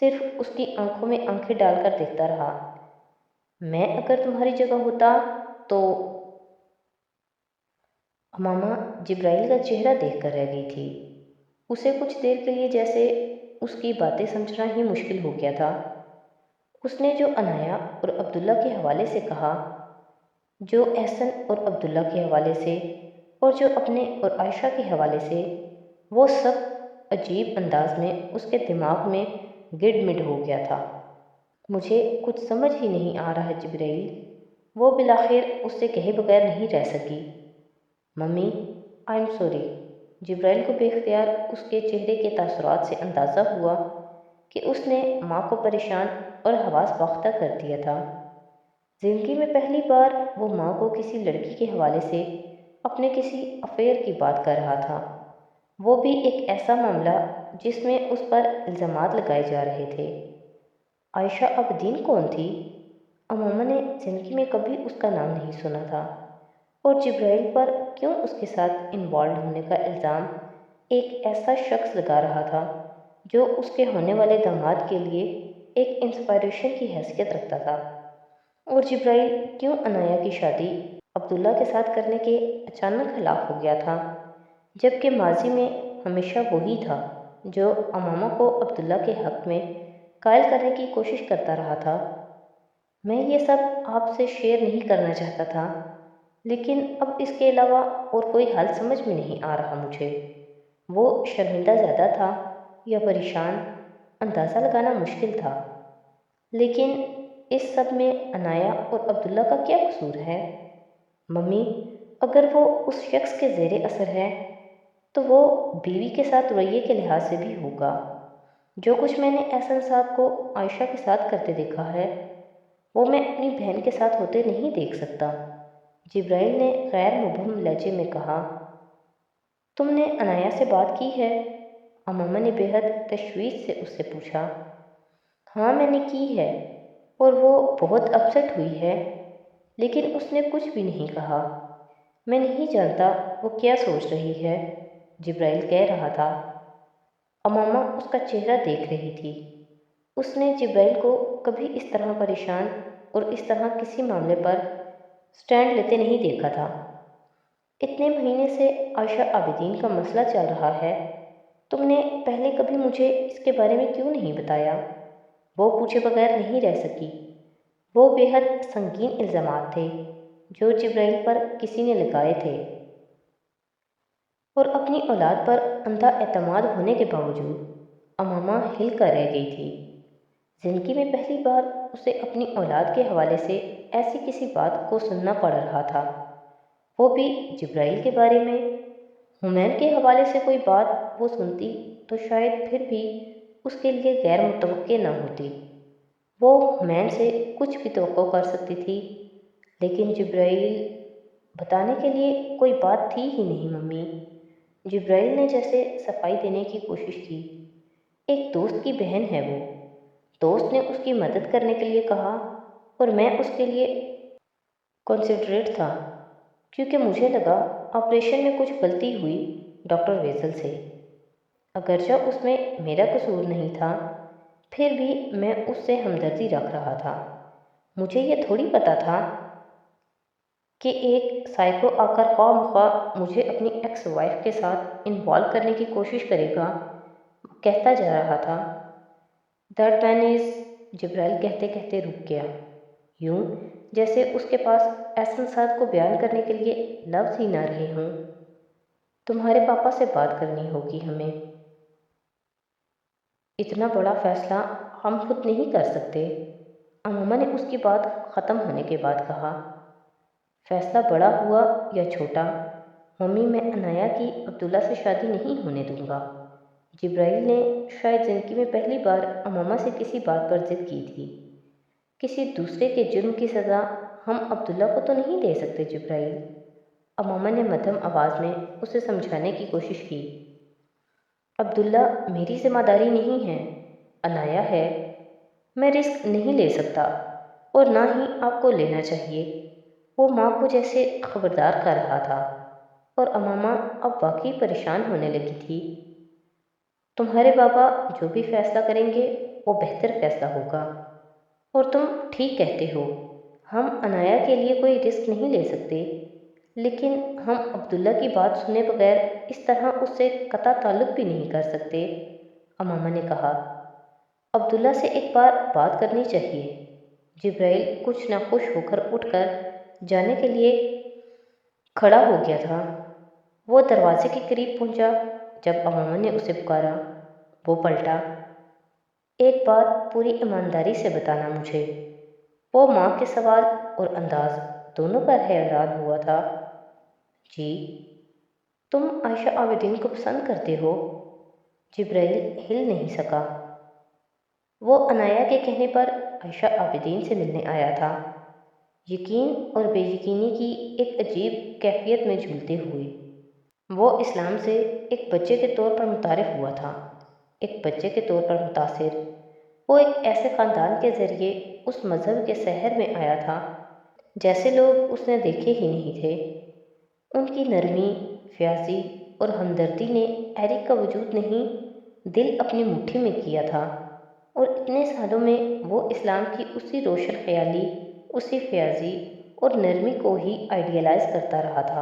صرف اس کی آنکھوں میں آنکھیں ڈال کر دیکھتا رہا۔ میں اگر تمہاری جگہ ہوتا تو… امامہ جبرائیل کا چہرہ دیکھ کر رہ گئی تھی۔ اسے کچھ دیر کے لیے جیسے اس کی باتیں سمجھنا ہی مشکل ہو گیا تھا۔ اس نے جو عنایا اور عبداللہ کے حوالے سے کہا، جو احسن اور عبداللہ کے حوالے سے، اور جو اپنے اور عائشہ کے حوالے سے، وہ سب عجیب انداز میں اس کے دماغ میں گڈ مڈ ہو گیا تھا۔ مجھے کچھ سمجھ ہی نہیں آ رہا جبرائیل، وہ بالآخر اس سے کہے بغیر نہیں رہ سکی۔ Mummy I am sorry. Jibrail کو بے اختیار اس کے چہرے کے تاثرات سے اندازہ ہوا کہ اس نے ماں کو پریشان اور حواس باختہ کر دیا تھا۔ زندگی میں پہلی بار وہ ماں کو کسی لڑکی کے حوالے سے اپنے کسی افیئر کی بات کر رہا تھا، وہ بھی ایک ایسا معاملہ جس میں اس پر الزامات لگائے جا رہے تھے۔ عائشہ عابدین کون تھی؟ امامہ نے زندگی میں کبھی اس کا نام نہیں سنا تھا، اور جبرائیل پر کیوں اس کے ساتھ انوالوڈ ہونے کا الزام ایک ایسا شخص لگا رہا تھا جو اس کے ہونے والے داماد کے لیے ایک انسپائریشن کی حیثیت رکھتا تھا؟ اور جبرائیل کیوں عنایا کی شادی عبداللہ کے ساتھ کرنے کے اچانک خلاف ہو گیا تھا، جبکہ ماضی میں ہمیشہ وہی تھا جو امامہ کو عبداللہ کے حق میں قائل کرنے کی کوشش کرتا رہا تھا؟ میں یہ سب آپ سے شیئر نہیں کرنا چاہتا تھا، لیکن اب اس کے علاوہ اور کوئی حل سمجھ میں نہیں آ رہا مجھے۔ وہ شرمندہ زیادہ تھا یا پریشان، اندازہ لگانا مشکل تھا، لیکن اس سب میں عنایا اور عبداللہ کا کیا قصور ہے؟ ممی اگر وہ اس شخص کے زیر اثر ہے تو وہ بیوی کے ساتھ رویے کے لحاظ سے بھی ہوگا۔ جو کچھ میں نے احسن صاحب کو عائشہ کے ساتھ کرتے دیکھا ہے وہ میں اپنی بہن کے ساتھ ہوتے نہیں دیکھ سکتا۔ جبرائیل نے غیر مبہم لہجے میں کہا۔ تم نے عنایا سے بات کی ہے؟ امامہ نے بے حد تشویش سے اس سے پوچھا۔ ہاں میں نے کی ہے، اور وہ بہت اپسٹ ہوئی ہے، لیکن اس نے کچھ بھی نہیں کہا۔ میں نہیں جانتا وہ کیا سوچ رہی ہے، جبرائیل کہہ رہا تھا۔ امامہ اس کا چہرہ دیکھ رہی تھی۔ اس نے جبرائیل کو کبھی اس طرح پریشان اور اس طرح کسی معاملے پر سٹینڈ لیتے نہیں دیکھا تھا۔ اتنے مہینے سے عائشہ عابدین کا مسئلہ چل رہا ہے، تم نے پہلے کبھی مجھے اس کے بارے میں کیوں نہیں بتایا؟ وہ پوچھے بغیر نہیں رہ سکی۔ وہ بے حد سنگین الزامات تھے جو جبرائیل پر کسی نے لگائے تھے، اور اپنی اولاد پر اندھا اعتماد ہونے کے باوجود امامہ ہل کر رہ گئی تھی۔ زندگی میں پہلی بار اسے اپنی اولاد کے حوالے سے ایسی کسی بات کو سننا پڑ رہا تھا، وہ بھی جبرائیل کے بارے میں۔ حمین کے حوالے سے کوئی بات وہ سنتی تو شاید پھر بھی اس کے لیے غیر متوقع نہ ہوتی۔ وہ حمین سے کچھ بھی توقع کر سکتی تھی، لیکن جبرائیل… بتانے کے لیے کوئی بات تھی ہی نہیں ممی۔ جبرائیل نے جیسے صفائی دینے کی کوشش کی۔ ایک دوست کی بہن ہے وہ، دوست نے اس کی مدد کرنے کے لیے کہا، اور میں اس کے لیے کنسیڈریٹ تھا، کیونکہ مجھے لگا آپریشن میں کچھ غلطی ہوئی ڈاکٹر ویزل سے۔ اگرچہ اس میں میرا قصور نہیں تھا، پھر بھی میں اس سے ہمدردی رکھ رہا تھا۔ مجھے یہ تھوڑی پتہ تھا کہ ایک سائیکو آ کر خواہ مخواہ مجھے اپنی ایکس وائف کے ساتھ انوالو کرنے کی کوشش کرے گا۔ کہتا جا رہا تھا۔ دیٹ مین از… جبرائیل کہتے کہتے رک گیا، یوں جیسے اس کے پاس احسن صاحب کو بیان کرنے کے لیے لفظ ہی نہ رہے ہوں۔ تمہارے پاپا سے بات کرنی ہوگی ہمیں۔ اتنا بڑا فیصلہ ہم خود نہیں کر سکتے، امامہ نے اس کی بات ختم ہونے کے بعد کہا۔ فیصلہ بڑا ہوا یا چھوٹا، ممی میں عنایا کی عبداللہ سے شادی نہیں ہونے دوں گا۔ جبرائیل نے شاید زندگی میں پہلی بار امامہ سے کسی بات پر ضد کی تھی۔ کسی دوسرے کے جرم کی سزا ہم عبداللہ کو تو نہیں دے سکتے جبرائیل، امامہ نے مدھم آواز میں اسے سمجھانے کی کوشش کی۔ عبداللہ میری ذمہ داری نہیں ہے، عنایا ہے۔ میں رسک نہیں لے سکتا، اور نہ ہی آپ کو لینا چاہیے۔ وہ ماں کو جیسے خبردار کر رہا تھا، اور امامہ اب واقعی پریشان ہونے لگی تھی۔ تمہارے بابا جو بھی فیصلہ کریں گے وہ بہتر فیصلہ ہوگا۔ اور تم ٹھیک کہتے ہو، ہم عنایا کے لیے کوئی رسک نہیں لے سکتے، لیکن ہم عبداللہ کی بات سنے بغیر اس طرح اس سے قطع تعلق بھی نہیں کر سکتے، امامہ نے کہا۔ عبداللہ سے ایک بار بات کرنی چاہیے۔ جبرائیل کچھ ناخوش ہو کر اٹھ کر جانے کے لیے کھڑا ہو گیا تھا۔ وہ دروازے کے قریب پہنچا جب امامہ نے اسے پکارا۔ وہ پلٹا۔ ایک بات پوری ایمانداری سے بتانا مجھے۔ وہ ماں کے سوال اور انداز دونوں پر حیران ہوا تھا۔ جی، تم عائشہ عابدین کو پسند کرتے ہو؟ جبرائیل ہل نہیں سکا۔ وہ عنایا کے کہنے پر عائشہ عابدین سے ملنے آیا تھا، یقین اور بے یقینی کی ایک عجیب کیفیت میں جھولتے ہوئے۔ وہ اسلام سے ایک بچے کے طور پر متعارف ہوا تھا، ایک بچے کے طور پر متاثر۔ وہ ایک ایسے خاندان کے ذریعے اس مذہب کے سحر میں آیا تھا جیسے لوگ اس نے دیکھے ہی نہیں تھے۔ ان کی نرمی، فیاضی اور ہمدردی نے ایرک کا وجود نہیں، دل اپنی مٹھی میں کیا تھا، اور اتنے سالوں میں وہ اسلام کی اسی روشن خیالی، اسی فیاضی اور نرمی کو ہی آئیڈیلائز کرتا رہا تھا،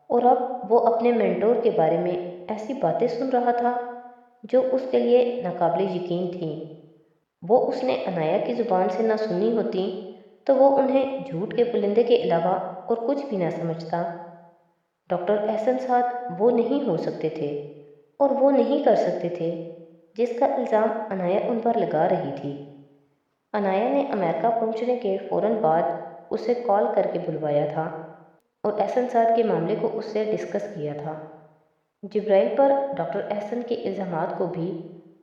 اور اب وہ اپنے مینٹور کے بارے میں ایسی باتیں سن رہا تھا جو اس کے لیے ناقابل یقین تھیں۔ وہ اس نے عنایا کی زبان سے نہ سنی ہوتی تو وہ انہیں جھوٹ کے پرندے کے علاوہ اور کچھ بھی نہ سمجھتا۔ ڈاکٹر احسن سعد وہ نہیں ہو سکتے تھے، اور وہ نہیں کر سکتے تھے جس کا الزام عنایا ان پر لگا رہی تھی۔ عنایا نے امریکہ پہنچنے کے فوراً بعد اسے کال کر کے بلوایا تھا اور احسن سعد کے معاملے کو اس سے ڈسکس کیا تھا، جبرائیل پر ڈاکٹر احسن کے الزامات کو بھی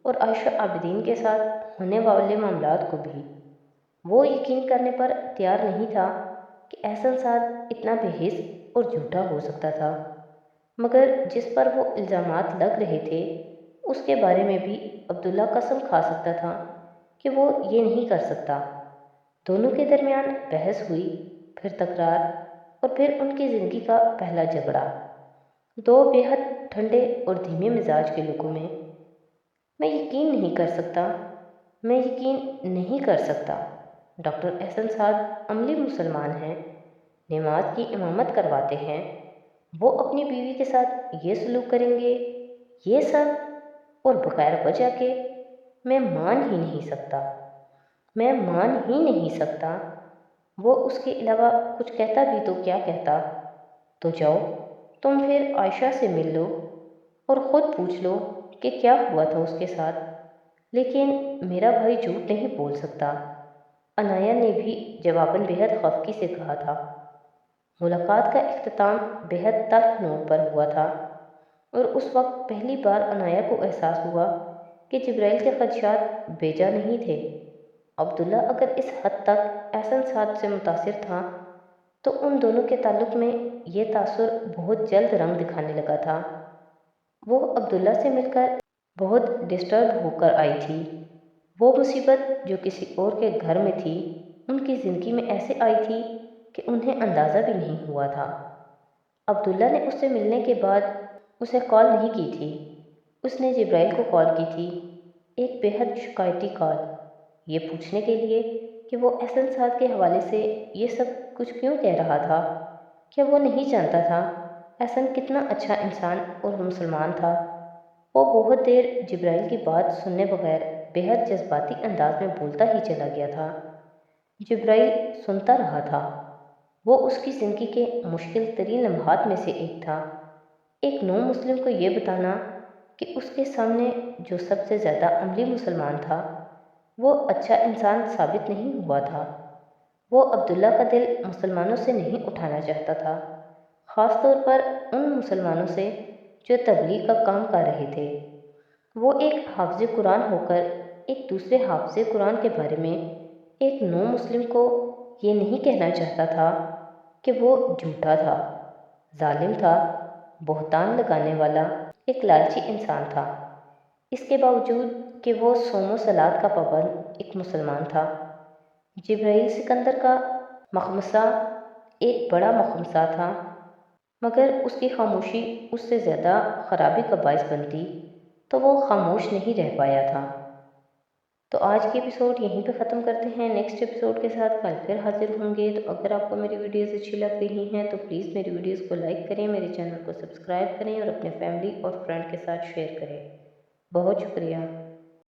اور عائشہ عابدین کے ساتھ ہونے والے معاملات کو بھی۔ وہ یقین کرنے پر تیار نہیں تھا کہ احسن سعد اتنا بے حس اور جھوٹا ہو سکتا تھا، مگر جس پر وہ الزامات لگ رہے تھے اس کے بارے میں بھی عبداللہ قسم کھا سکتا تھا کہ وہ یہ نہیں کر سکتا۔ دونوں کے درمیان بحث ہوئی، پھر تکرار، اور پھر ان کی زندگی کا پہلا جھگڑا، دو بے حد ٹھنڈے اور دھیمے مزاج کے لوگوں میں۔ میں یقین نہیں کر سکتا، میں یقین نہیں کر سکتا۔ ڈاکٹر احسن سعد عملی مسلمان ہیں، نماز کی امامت کرواتے ہیں، وہ اپنی بیوی کے ساتھ یہ سلوک کریں گے، یہ سب، اور بغیر وجہ کے؟ میں مان ہی نہیں سکتا، میں مان ہی نہیں سکتا۔ وہ اس کے علاوہ کچھ کہتا بھی تو کیا کہتا؟ تو جاؤ تم پھر عائشہ سے مل لو اور خود پوچھ لو کہ کیا ہوا تھا اس کے ساتھ۔ لیکن میرا بھائی جھوٹ نہیں بول سکتا، عنایا نے بھی جواباً بے حد خفگی سے کہا تھا۔ ملاقات کا اختتام بے حد تلخ نوٹ پر ہوا تھا، اور اس وقت پہلی بار عنایا کو احساس ہوا کہ جبرائیل کے خدشات بیجا نہیں تھے۔ عبداللہ اگر اس حد تک احسن سعد سے متاثر تھا تو ان دونوں کے تعلق میں یہ تاثر بہت جلد رنگ دکھانے لگا تھا۔ وہ عبداللہ سے مل کر بہت ڈسٹرب ہو کر آئی تھی۔ وہ مصیبت جو کسی اور کے گھر میں تھی ان کی زندگی میں ایسے آئی تھی کہ انہیں اندازہ بھی نہیں ہوا تھا۔ عبداللہ نے اس سے ملنے کے بعد اسے کال نہیں کی تھی، اس نے جبرائیل کو کال کی تھی، ایک بے حد شکایتی کال، یہ پوچھنے کے لیے کہ وہ احسن سعد کے حوالے سے یہ سب کچھ کیوں کہہ رہا تھا۔ کیا وہ نہیں جانتا تھا احسن کتنا اچھا انسان اور مسلمان تھا؟ وہ بہت دیر جبرائیل کی بات سننے بغیر بے حد جذباتی انداز میں بولتا ہی چلا گیا تھا۔ جبرائیل سنتا رہا تھا۔ وہ اس کی زندگی کے مشکل ترین لمحات میں سے ایک تھا۔ ایک نو مسلم کو یہ بتانا کہ اس کے سامنے جو سب سے زیادہ عملی مسلمان تھا وہ اچھا انسان ثابت نہیں ہوا تھا۔ وہ عبداللہ کا دل مسلمانوں سے نہیں اٹھانا چاہتا تھا، خاص طور پر ان مسلمانوں سے جو تبلیغ کا کام کر رہے تھے۔ وہ ایک حافظ قرآن ہو کر ایک دوسرے حافظ قرآن کے بارے میں ایک نو مسلم کو یہ نہیں کہنا چاہتا تھا کہ وہ جھوٹا تھا، ظالم تھا، بہتان لگانے والا ایک لالچی انسان تھا، اس کے باوجود کہ وہ صوم و صلات کا پابند ایک مسلمان تھا۔ جبرائیل سکندر کا مخمصہ ایک بڑا مخمصہ تھا، مگر اس کی خاموشی اس سے زیادہ خرابی کا باعث بنتی تو وہ خاموش نہیں رہ پایا تھا۔ تو آج کی ایپیسوڈ یہیں پہ ختم کرتے ہیں، نیکسٹ ایپیسوڈ کے ساتھ کل پھر حاضر ہوں گے۔ تو اگر آپ کو میری ویڈیوز اچھی لگ رہی ہیں تو پلیز میری ویڈیوز کو لائک کریں، میرے چینل کو سبسکرائب کریں اور اپنے فیملی اور فرینڈ کے ساتھ شیئر کریں۔ بہت شکریہ۔